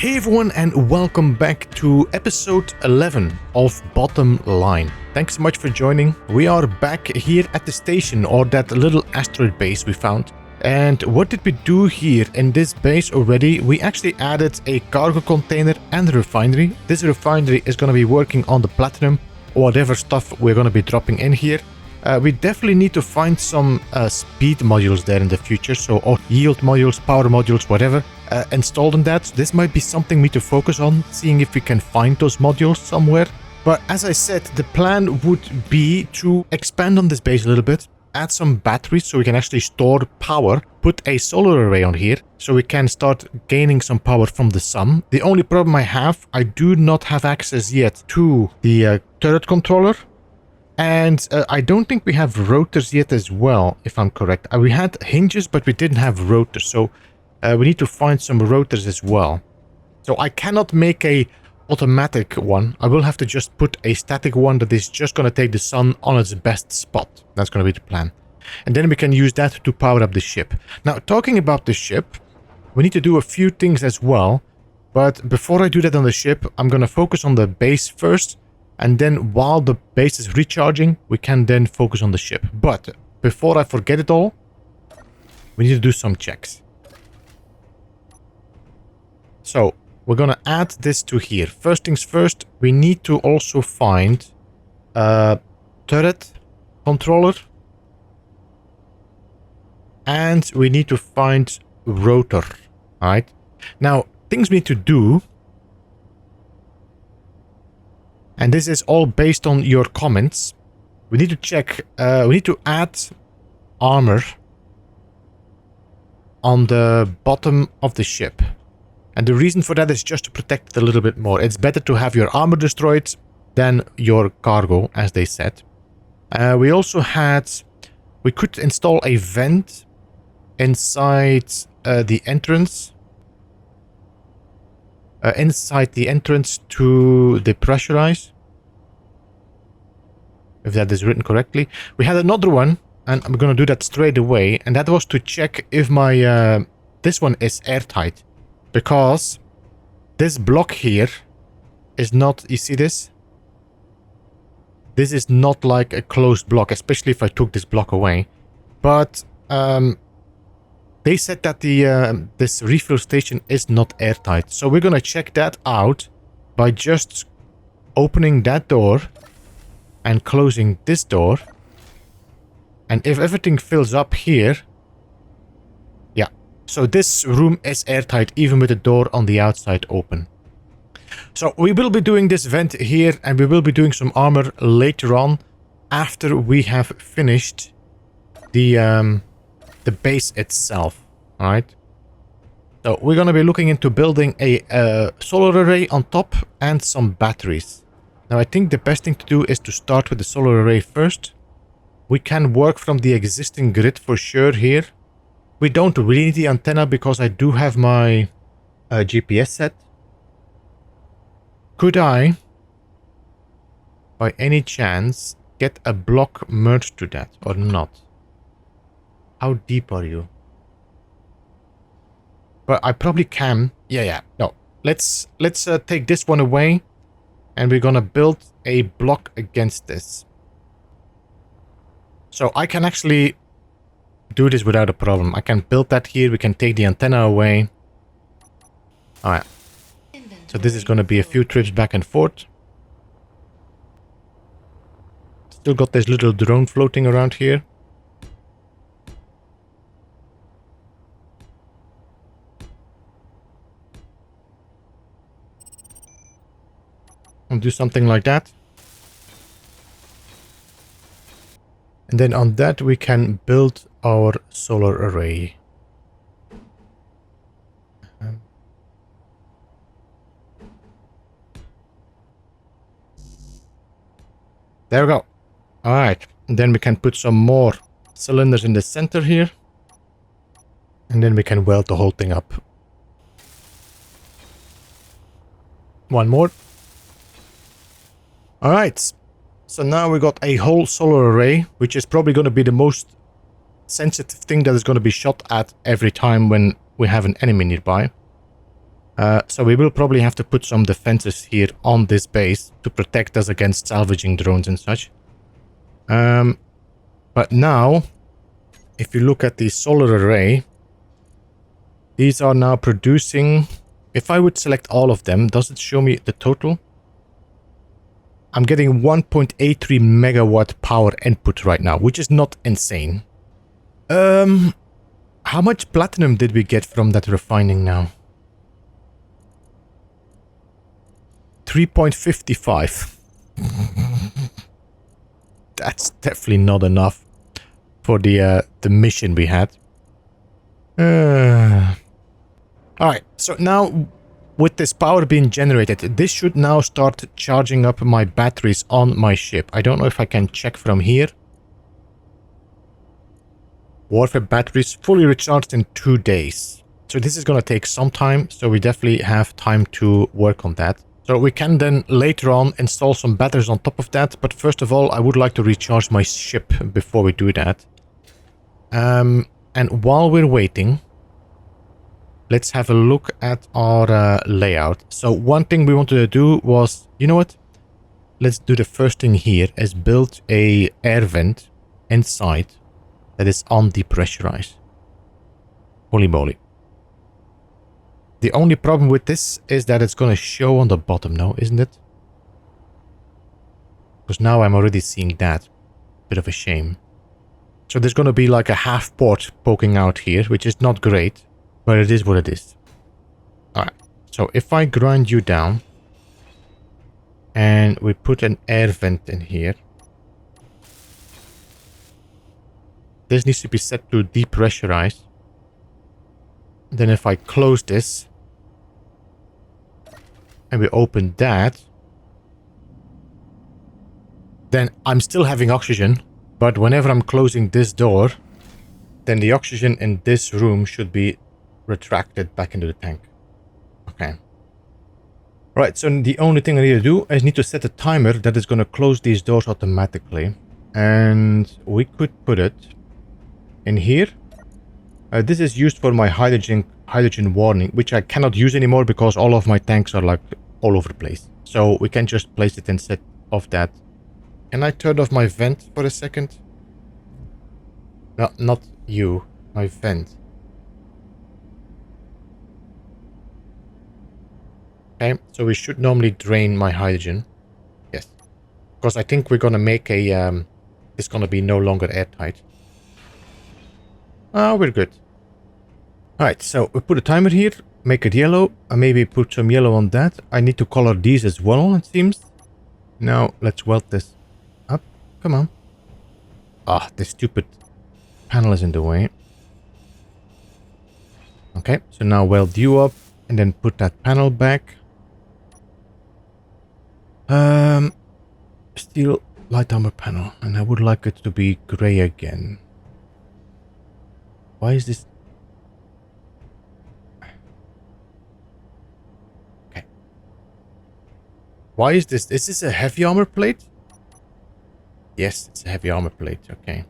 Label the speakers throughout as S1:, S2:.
S1: Hey everyone, and welcome back to episode 11 of Bottom Line. Thanks so much for joining. We are back here at the station, or that little asteroid base we found. And what did we do here in this base already? We actually added a cargo container and a refinery. This refinery is going to be working on the platinum or whatever stuff we're going to be dropping in here. We definitely need to find some speed modules there in the future, or yield modules, power modules, whatever. Installed in that. This might be something we need to focus on, seeing if we can find those modules somewhere. But as I said, the plan would be to expand on this base a little bit, add some batteries so we can actually store power, put a solar array on here so we can start gaining some power from the sun. The only problem I do not have access yet to the turret controller. And I don't think we have rotors yet as well, if I'm correct. We had hinges, but we didn't have rotors, so we need to find some rotors as well. So I cannot make a automatic one. I will have to just put a static one that is just going to take the sun on its best spot. That's going to be the plan. And then we can use that to power up the ship. Now, talking about the ship, we need to do a few things as well. But before I do that on the ship, I'm going to focus on the base first. And then while the base is recharging, we can then focus on the ship. But before I forget it all, we need to do some checks. So we're going to add this to here. First things first, we need to also find a turret controller. And we need to find rotor. Alright. Now, things we need to do. And this is all based on your comments. We need to check, we need to add armor on the bottom of the ship. And the reason for that is just to protect it a little bit more. It's better to have your armor destroyed than your cargo, as they said. We also we could install a vent inside the entrance. Inside the entrance to depressurize. If that is written correctly. We had another one, and I'm going to do that straight away. And that was to check if my this one is airtight. Because this block here is not, you see this? This is not like a closed block, especially if I took this block away. But they said that this refuel station is not airtight. So we're going to check that out by just opening that door and closing this door. And if everything fills up here, yeah. So this room is airtight even with the door on the outside open. So we will be doing this vent here, and we will be doing some armor later on after we have finished the base itself. Alright. So we're going to be looking into building a solar array on top and some batteries. Now I think the best thing to do is to start with the solar array first. We can work from the existing grid for sure here. We don't really need the antenna because I do have my GPS set. Could I, by any chance, get a block merged to that or not? How deep are you? But I probably can. Yeah. No. Let's take this one away. And we're gonna build a block against this. So I can actually do this without a problem. I can build that here. We can take the antenna away. Alright. So this is gonna be a few trips back and forth. Still got this little drone floating around here. I'll do something like that. And then on that we can build our solar array. There we go. Alright. And then we can put some more cylinders in the center here. And then we can weld the whole thing up. One more. Alright, so now we got a whole solar array, which is probably going to be the most sensitive thing that is going to be shot at every time when we have an enemy nearby. So we will probably have to put some defenses here on this base to protect us against salvaging drones and such. But now, if you look at the solar array, these are now producing... If I would select all of them, does it show me the total? I'm getting 1.83 megawatt power input right now, which is not insane. How much platinum did we get from that refining now? 3.55. That's definitely not enough for the mission we had. Alright, so now with this power being generated, this should now start charging up my batteries on my ship. I don't know if I can check from here. Warfare batteries fully recharged in 2 days. So this is going to take some time, so we definitely have time to work on that. So we can then later on install some batteries on top of that, but first of all I would like to recharge my ship before we do that. And while we're waiting, let's have a look at our layout. So one thing we wanted to do was, you know what? Let's do the first thing here is build a air vent inside that is undepressurized. Holy moly. The only problem with this is that it's going to show on the bottom now, isn't it? Because now I'm already seeing that. Bit of a shame. So there's going to be like a half port poking out here, which is not great, but it is what it is. Alright, so if I grind you down and we put an air vent in here, this needs to be set to depressurize. Then if I close this and we open that, then I'm still having oxygen, but whenever I'm closing this door, then the oxygen in this room should be retracted back into the tank. Okay. Right, so the only thing I need to do is need to set a timer that is going to close these doors automatically. And we could put it in here. This is used for my hydrogen warning, which I cannot use anymore because all of my tanks are like all over the place. So we can just place it instead of that. Can I turn off my vent for a second? No, not you. My vent. Okay, so we should normally drain my hydrogen. Yes. Because I think we're gonna make a... it's gonna be no longer airtight. Oh, we're good. Alright, so we put a timer here. Make it yellow. And maybe put some yellow on that. I need to color these as well, it seems. Now, let's weld this up. Come on. Ah, this stupid panel is in the way. Okay, so now weld you up. And then put that panel back. Steel light armor panel. And I would like it to be gray again. Why is this? Okay. Why is this? Is this a heavy armor plate? Yes, it's a heavy armor plate. Okay.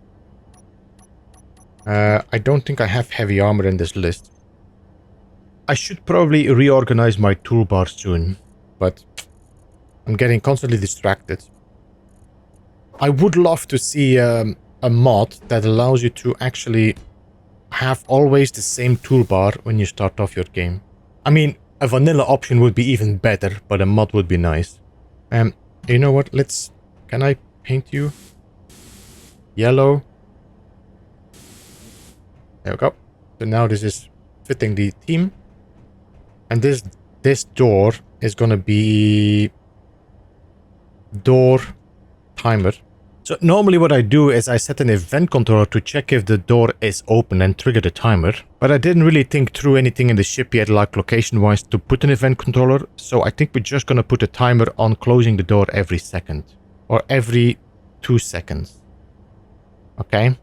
S1: I don't think I have heavy armor in this list. I should probably reorganize my toolbar soon, but I'm getting constantly distracted. I would love to see a mod that allows you to actually have always the same toolbar when you start off your game. I mean, a vanilla option would be even better, but a mod would be nice. You know what? Can I paint you? Yellow. There we go. So now this is fitting the theme. And this door is gonna be door timer. So normally what I do is I set an event controller to check if the door is open and trigger the timer. But I didn't really think through anything in the ship yet, like location wise, to put an event controller. So I think we're just gonna put a timer on closing the door every second. Or every 2 seconds. Okay.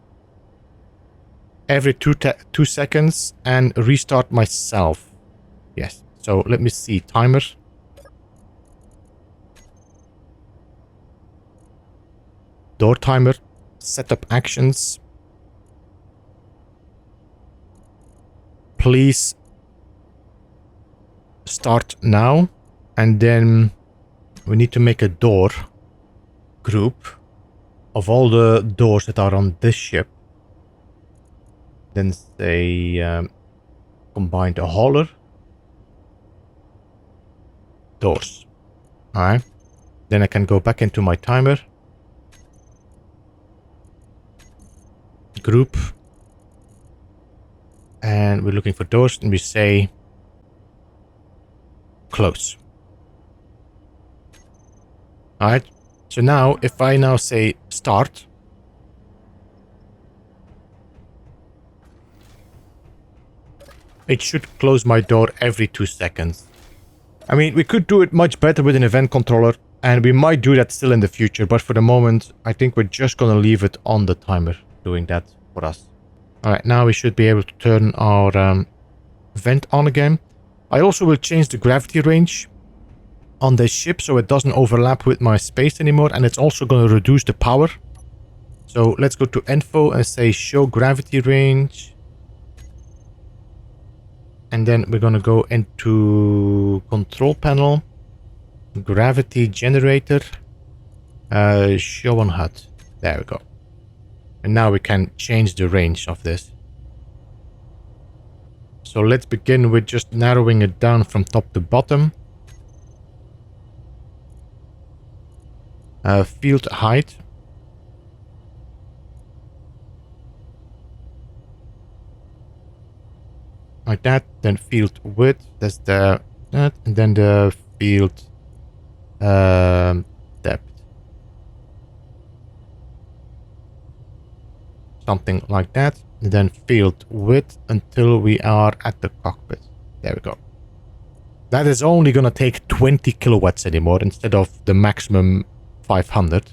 S1: Every 2 seconds and restart myself. Yes, so let me see. Timer. Door timer. Setup actions. Please start now. And then we need to make a door group of all the doors that are on this ship. Then say combine the hauler. Doors. Alright. Then I can go back into my timer. Group. And we're looking for doors and we say close. Alright. So now if I now say start. It should close my door every 2 seconds. I mean, we could do it much better with an event controller, and we might do that still in the future, but for the moment, I think we're just gonna leave it on the timer, doing that for us. Alright, now we should be able to turn our vent on again. I also will change the gravity range on this ship, so it doesn't overlap with my space anymore, and it's also gonna reduce the power. So let's go to info and say show gravity range. And then we're gonna go into control panel, gravity generator, show on HUD. There we go. And now we can change the range of this. So let's begin with just narrowing it down from top to bottom. Field height. Like that, then field width, that's that, and then the field depth. Something like that, and then field width until we are at the cockpit. There we go. That is only gonna take 20 kilowatts anymore instead of the maximum 500.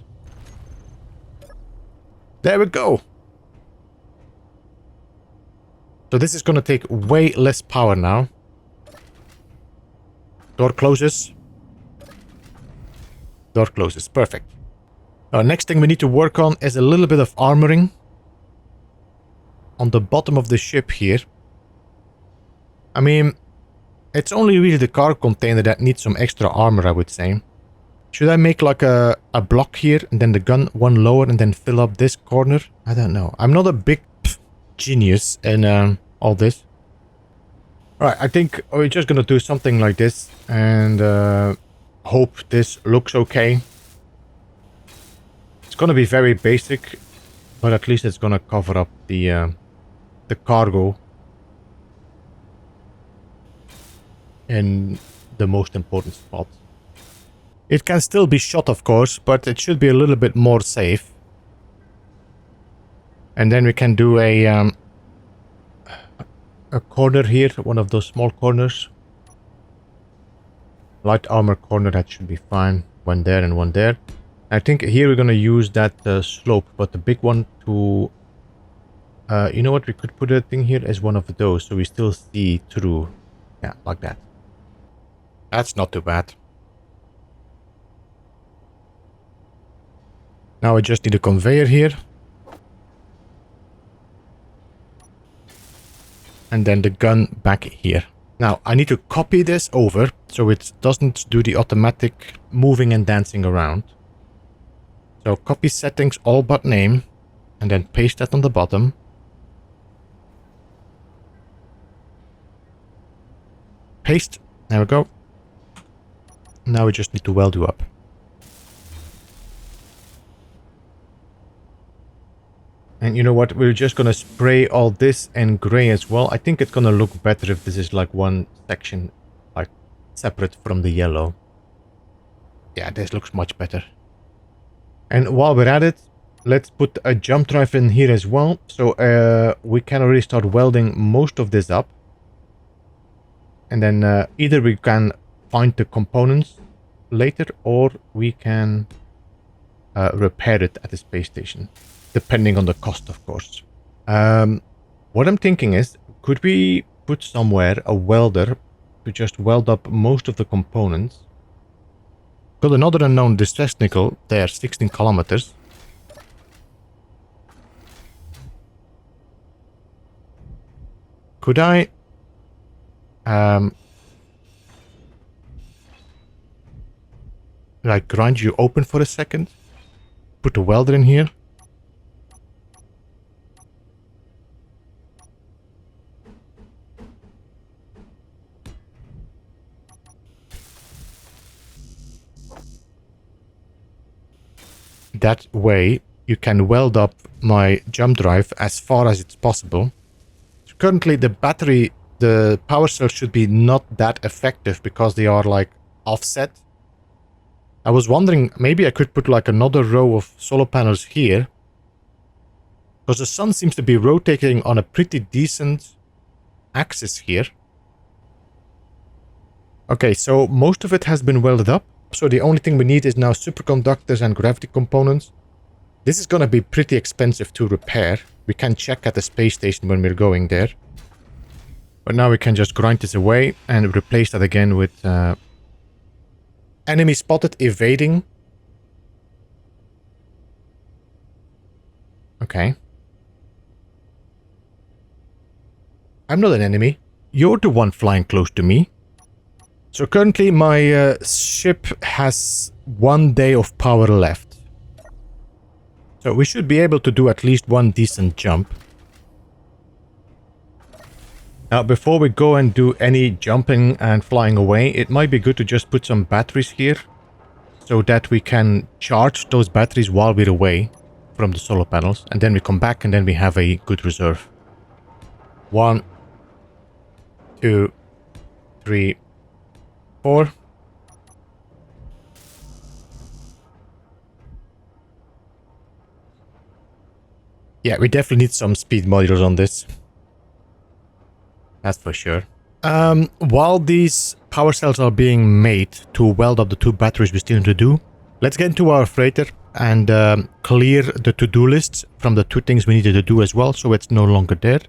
S1: There we go. So this is going to take way less power now. Door closes. Door closes. Perfect. Next thing we need to work on is a little bit of armoring. On the bottom of the ship here. I mean, it's only really the cargo container that needs some extra armor, I would say. Should I make like a block here and then the gun one lower and then fill up this corner? I don't know. I'm not a big genius in all this. Alright, I think we're just gonna do something like this and hope this looks okay. It's gonna be very basic, but at least it's gonna cover up the cargo in the most important spot. It can still be shot, of course, but it should be a little bit more safe. And then we can do a corner here, one of those small corners. Light armor corner, that should be fine. One there and one there. I think here we're gonna use that slope, but the big one to... you know what, we could put a thing here as one of those, so we still see through. Yeah, like that. That's not too bad. Now I just need a conveyor here. And then the gun back here. Now, I need to copy this over so it doesn't do the automatic moving and dancing around. So copy settings all but name and then paste that on the bottom. Paste. There we go. Now we just need to weld you up. And you know what, we're just gonna spray all this in gray as well. I think it's gonna look better if this is like one section, like separate from the yellow. Yeah, this looks much better. And while we're at it, let's put a jump drive in here as well. So we can already start welding most of this up. And then either we can find the components later or we can repair it at the space station. Depending on the cost, of course. What I'm thinking is, could we put somewhere a welder to just weld up most of the components? Got another unknown distress nickel there, 16 kilometers. Could I like grind you open for a second. Put the welder in here. That way you can weld up my jump drive as far as it's possible. So currently the battery, the power cells should be not that effective because they are like offset. I was wondering, maybe I could put like another row of solar panels here. Because the sun seems to be rotating on a pretty decent axis here. Okay, so most of it has been welded up. So the only thing we need is now superconductors and gravity components. This is going to be pretty expensive to repair. We can check at the space station when we're going there. But now we can just grind this away and replace that again with... enemy spotted, evading. Okay. I'm not an enemy. You're the one flying close to me. So currently my ship has 1 day of power left. So we should be able to do at least one decent jump. Now before we go and do any jumping and flying away, it might be good to just put some batteries here. So that we can charge those batteries while we're away from the solar panels. And then we come back and then we have a good reserve. 1, 2, 3, 4. Yeah, we definitely need some speed modules on this. That's for sure. While these power cells are being made to weld up the 2 batteries we still need to do, let's get into our freighter and clear the to-do list from the 2 things we needed to do as well, so it's no longer there.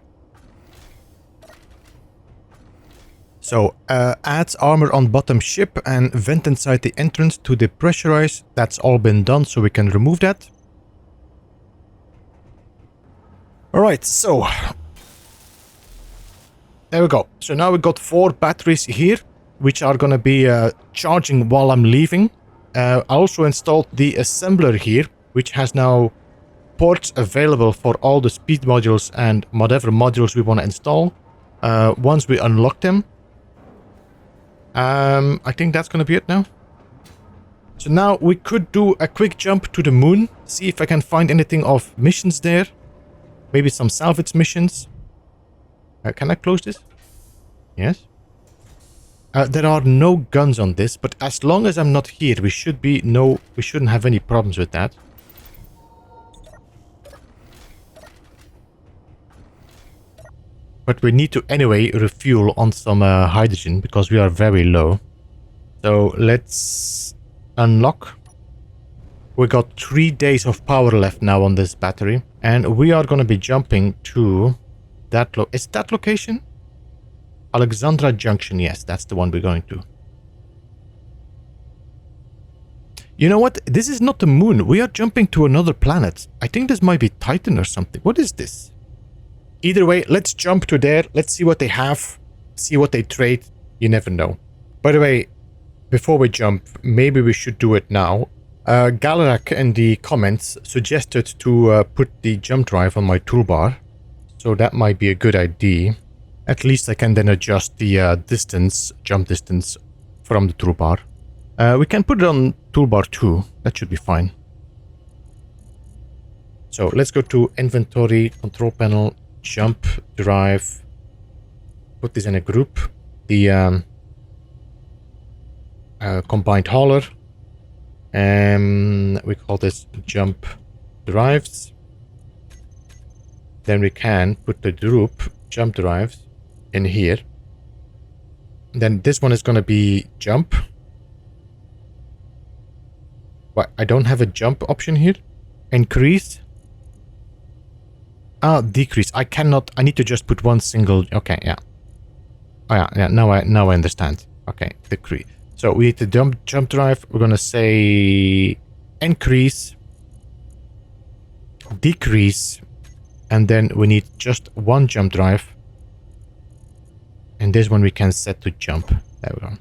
S1: So, add armor on bottom ship and vent inside the entrance to depressurize. That's all been done, so we can remove that. Alright, so... there we go. So now we got 4 batteries here, which are going to be charging while I'm leaving. I also installed the assembler here, which has now ports available for all the speed modules and whatever modules we want to install. Once we unlock them. I think that's going to be it now. So now we could do a quick jump to the moon. See if I can find anything of missions there. Maybe some salvage missions. Can I close this? Yes. There are no guns on this, but as long as I'm not here, we shouldn't have any problems with that. But we need to anyway refuel on some hydrogen because we are very low. So let's unlock. We got 3 days of power left now on this battery, and we are going to be jumping to that is that location? Alexandra Junction, yes, that's the one we're going to. You know what? This is not the moon. We are jumping to another planet. I think this might be Titan or something. What is this? Either way, let's jump to there. Let's see what they have. See what they trade. You never know. By the way, before we jump, maybe we should do it now. Galarak in the comments suggested to put the jump drive on my toolbar. So that might be a good idea. At least I can then adjust the jump distance from the toolbar. We can put it on toolbar too. That should be fine. So let's go to inventory, control panel, jump drive. Put this in a group. The combined hauler. We call this jump drives. Then we can put the group jump drives in here. Then this one is going to be jump. What? I don't have a jump option here. Increase. Decrease. I cannot. I need to just put one single. Okay, yeah. Oh yeah. Now I understand. Okay, decrease. So we need to jump drive. We're going to say increase, decrease. And then we need just one jump drive. And this one we can set to jump. There we go.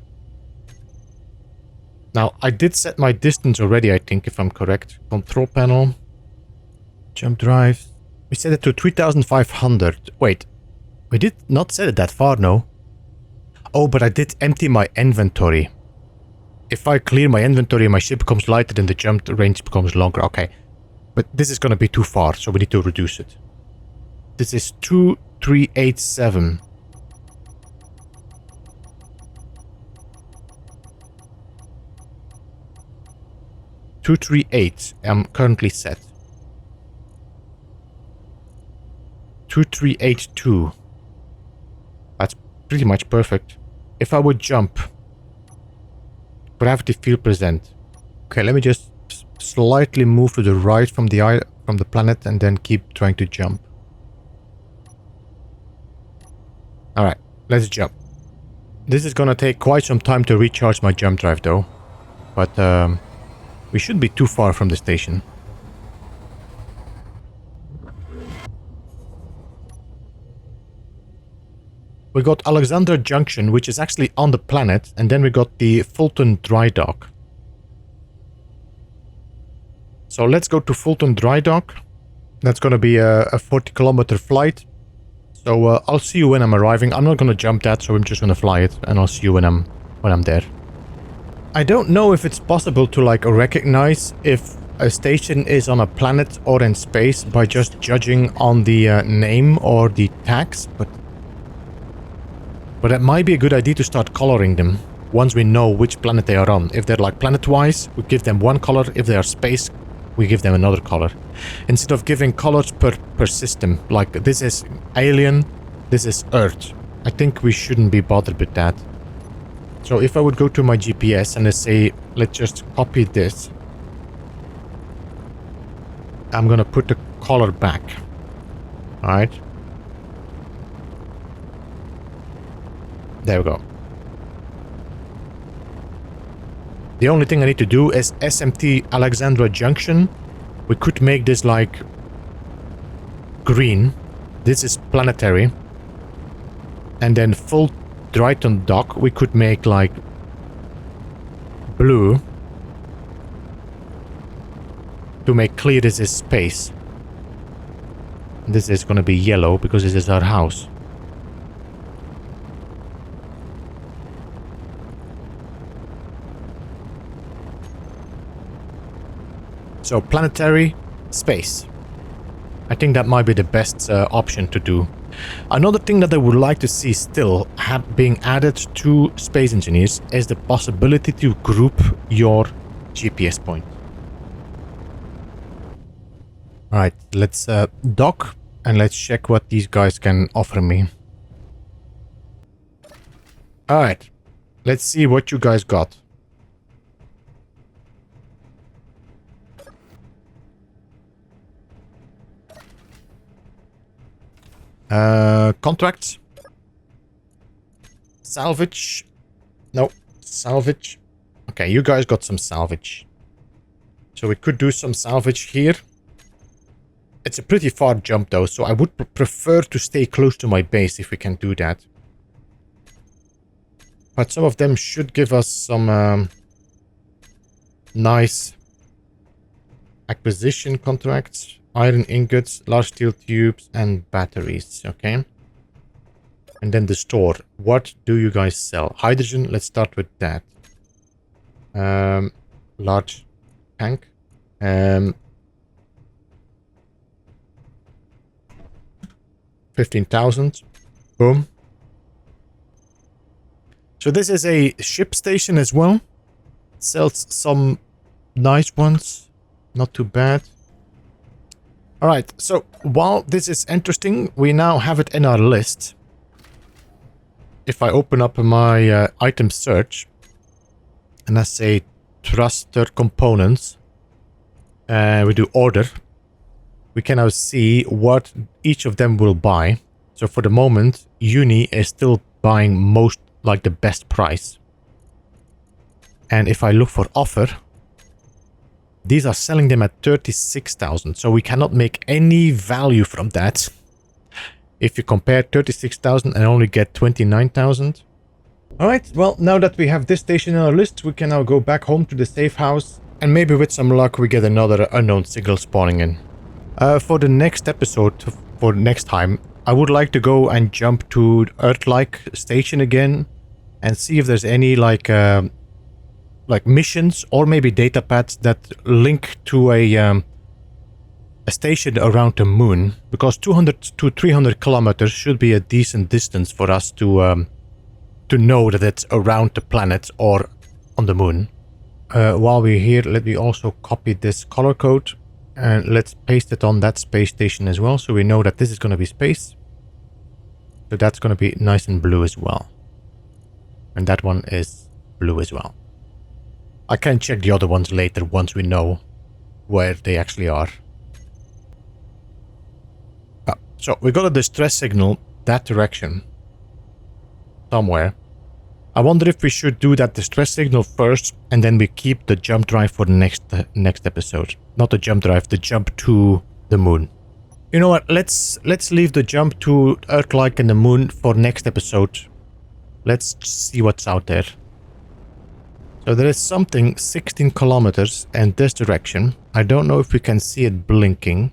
S1: Now, I did set my distance already, I think, if I'm correct. Control panel. Jump drive. We set it to 3,500. Wait. We did not set it that far, no. Oh, but I did empty my inventory. If I clear my inventory, my ship becomes lighter, then the jump range becomes longer. Okay. But this is going to be too far, so we need to reduce it. This is 2387. I'm currently set. 2382. That's pretty much perfect. If I would jump, gravity field present. Okay, let me just slightly move to the right from the planet and then keep trying to jump. Alright, let's jump. This is gonna take quite some time to recharge my jump drive though. But we shouldn't be too far from the station. We got Alexandra Junction, which is actually on the planet, and then we got the Fulton Dry Dock. So let's go to Fulton Dry Dock. That's going to be a 40-kilometer flight. So I'll see you when I'm arriving. I'm not going to jump that, so I'm just going to fly it, and I'll see you when I'm there. I don't know if it's possible to like recognize if a station is on a planet or in space by just judging on the name or the tags, but it might be a good idea to start coloring them once we know which planet they are on. If they're like planet-wise, we give them one color. If they are space, we give them another color. Instead of giving colors per system, like this is alien, this is Earth. I think we shouldn't be bothered with that. So if I would go to my GPS and let's say, let's just copy this. I'm gonna put the color back. Alright. There we go. The only thing I need to do is SMT Alexandra Junction. We could make this like green. This is planetary. And then full Dryton Dock we could make like blue. To make clear this is space. This is gonna be yellow because this is our house. So planetary, space. I think that might be the best option to do. Another thing that I would like to see still being added to Space Engineers is the possibility to group your GPS point. Alright, let's dock and let's check what these guys can offer me. Alright, let's see what you guys got. Contracts. Salvage. No, salvage. Okay, you guys got some salvage. So we could do some salvage here. It's a pretty far jump though, so I would prefer to stay close to my base if we can do that. But some of them should give us some nice acquisition contracts. Iron ingots, large steel tubes, and batteries. Okay. And then the store. What do you guys sell? Hydrogen. Let's start with that. Large tank. 15,000. Boom. So this is a ship station as well. Sells some nice ones. Not too bad. Alright, so while this is interesting, we now have it in our list. If I open up my item search, and I say thruster components, we do order, we can now see what each of them will buy. So for the moment, Uni is still buying most, like the best price. And if I look for offer, these are selling them at 36,000, so we cannot make any value from that. If you compare 36,000 and only get 29,000, Alright, well, now that we have this station on our list, we can now go back home to the safe house. And maybe with some luck we get another unknown signal spawning in. For the next episode, for next time, I would like to go and jump to Earth-like station again. And see if there's any like missions or maybe data pads that link to a station around the moon. Because 200 to 300 kilometers should be a decent distance for us to know that it's around the planet or on the moon. While we're here, let me also copy this color code and let's paste it on that space station as well, so we know that this is going to be space. So that's going to be nice and blue as well. And that one is blue as well. I can check the other ones later once we know where they actually are. So we got a distress signal that direction. Somewhere. I wonder if we should do that distress signal first and then we keep the jump drive for the next episode. Not the jump drive, the jump to the moon. You know what, let's leave the jump to Earth-like and the moon for next episode. Let's see what's out there. So there is something 16 kilometers in this direction. I don't know if we can see it blinking.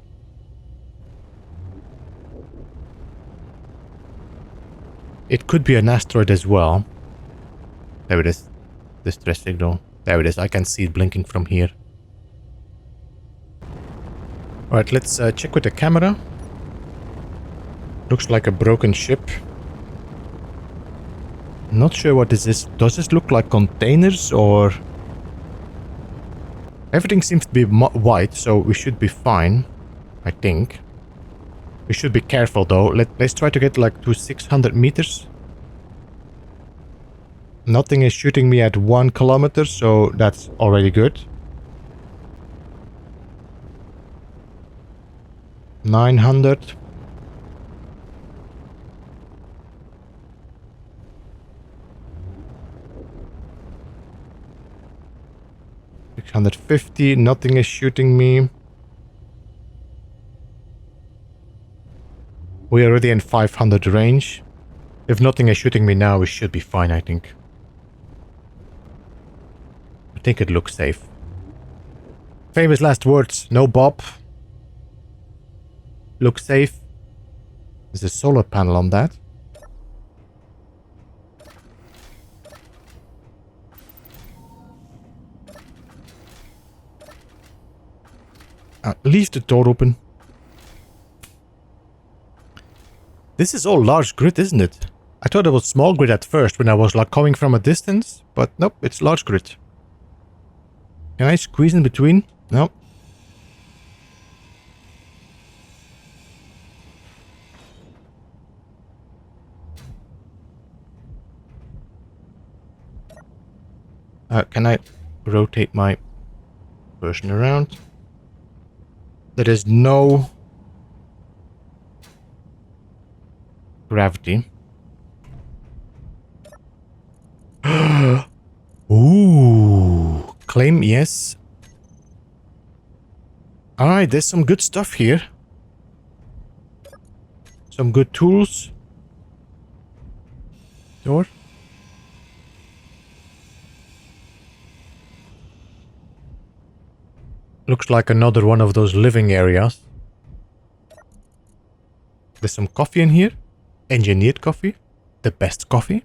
S1: It could be an asteroid as well. There it is. Distress signal. There it is. I can see it blinking from here. Alright, let's check with the camera. Looks like a broken ship. Not sure what this is. Does this look like containers or... Everything seems to be white, so we should be fine. I think. We should be careful though. Let's try to get like to 600 meters. Nothing is shooting me at 1 kilometer, so that's already good. 900. $650. Nothing is shooting me. We're already in 500 range. If nothing is shooting me now, we should be fine, I think. I think it looks safe. Famous last words. No Bob. Looks safe. There's a solar panel on that. Leave the door open. This is all large grid, isn't it? I thought it was small grid at first when I was like coming from a distance, but nope, it's large grid. Can I squeeze in between? No. Can I rotate my person around? There is no gravity. Ooh, claim yes. Alright, there's some good stuff here. Some good tools. Door. Looks like another one of those living areas. There's some coffee in here. Engineered coffee. The best coffee.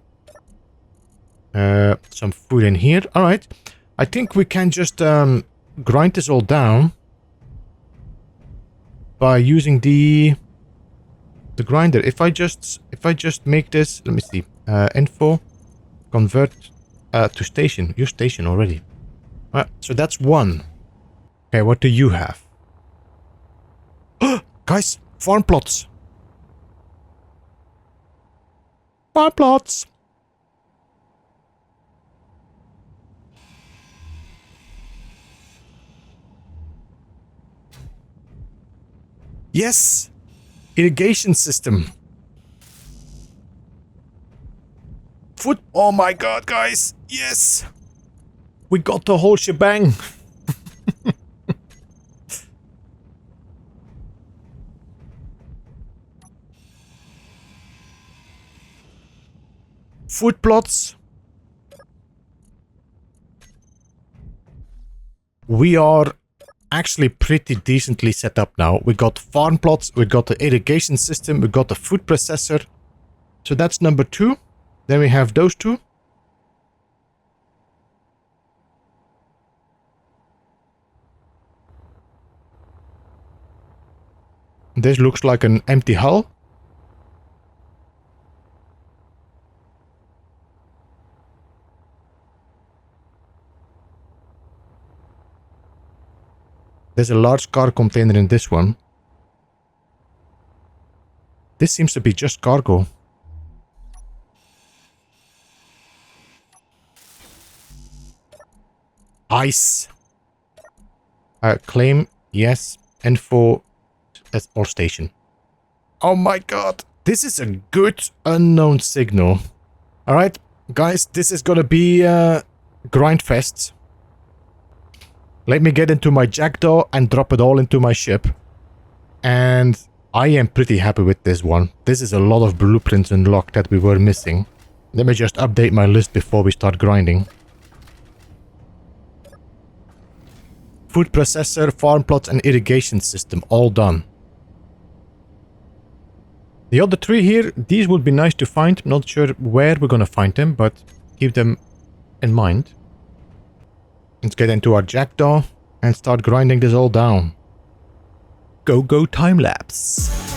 S1: Some food in here. Alright. I think we can just grind this all down by using the grinder. If I just make this, let me see. Info. Convert to station. Use station already. Alright, so that's one. Okay, what do you have? Guys, farm plots. Farm plots. Yes! Irrigation system. Food. Oh my god, guys. Yes! We got the whole shebang. Food plots. we are actually pretty decently set up now. We got farm plots, we got the irrigation system, we got the food processor. So that's number 2. Then we have those 2. This looks like an empty hull. There's a large car container in this one. This seems to be just cargo. Ice. Claim, yes. Info or station. Oh my god. This is a good unknown signal. Alright, guys, this is gonna be grind fest. Let me get into my jackdaw and drop it all into my ship. And I am pretty happy with this one. This is a lot of blueprints unlocked that we were missing. Let me just update my list before we start grinding. Food processor, farm plots and irrigation system, all done. The other 3 here, these would be nice to find. I'm not sure where we're gonna find them, but keep them in mind. Let's get into our jackdaw and start grinding this all down. Go time lapse.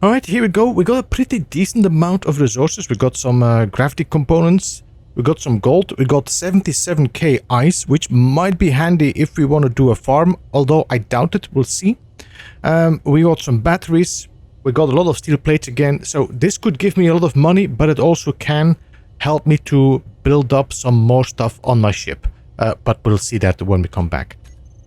S1: Alright, here we go. We got a pretty decent amount of resources. We got some gravity components. We got some gold. We got 77k ice, which might be handy if we want to do a farm, although I doubt it. We'll see. We got some batteries. We got a lot of steel plates again. So this could give me a lot of money, but it also can help me to build up some more stuff on my ship. But we'll see that when we come back.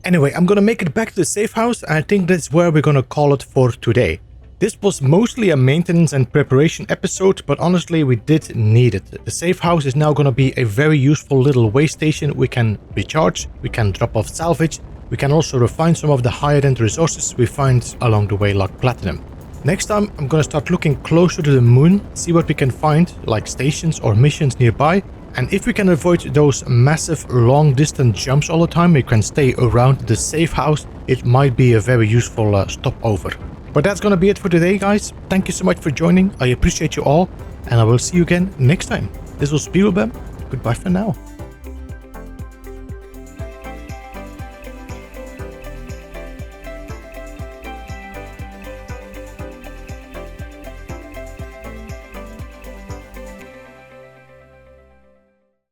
S1: Anyway, I'm gonna make it back to the safe house. I think that's where we're gonna call it for today. This was mostly a maintenance and preparation episode, but honestly we did need it. The safe house is now gonna be a very useful little way station. We can recharge, we can drop off salvage, we can also refine some of the higher end resources we find along the way like platinum. Next time I'm gonna start looking closer to the moon, see what we can find like stations or missions nearby. And if we can avoid those massive long distance jumps all the time, we can stay around the safe house. It might be a very useful stopover. But that's gonna be it for today, guys. Thank you so much for joining. I appreciate you all, and I will see you again next time. This was Beeblebum. Goodbye for now.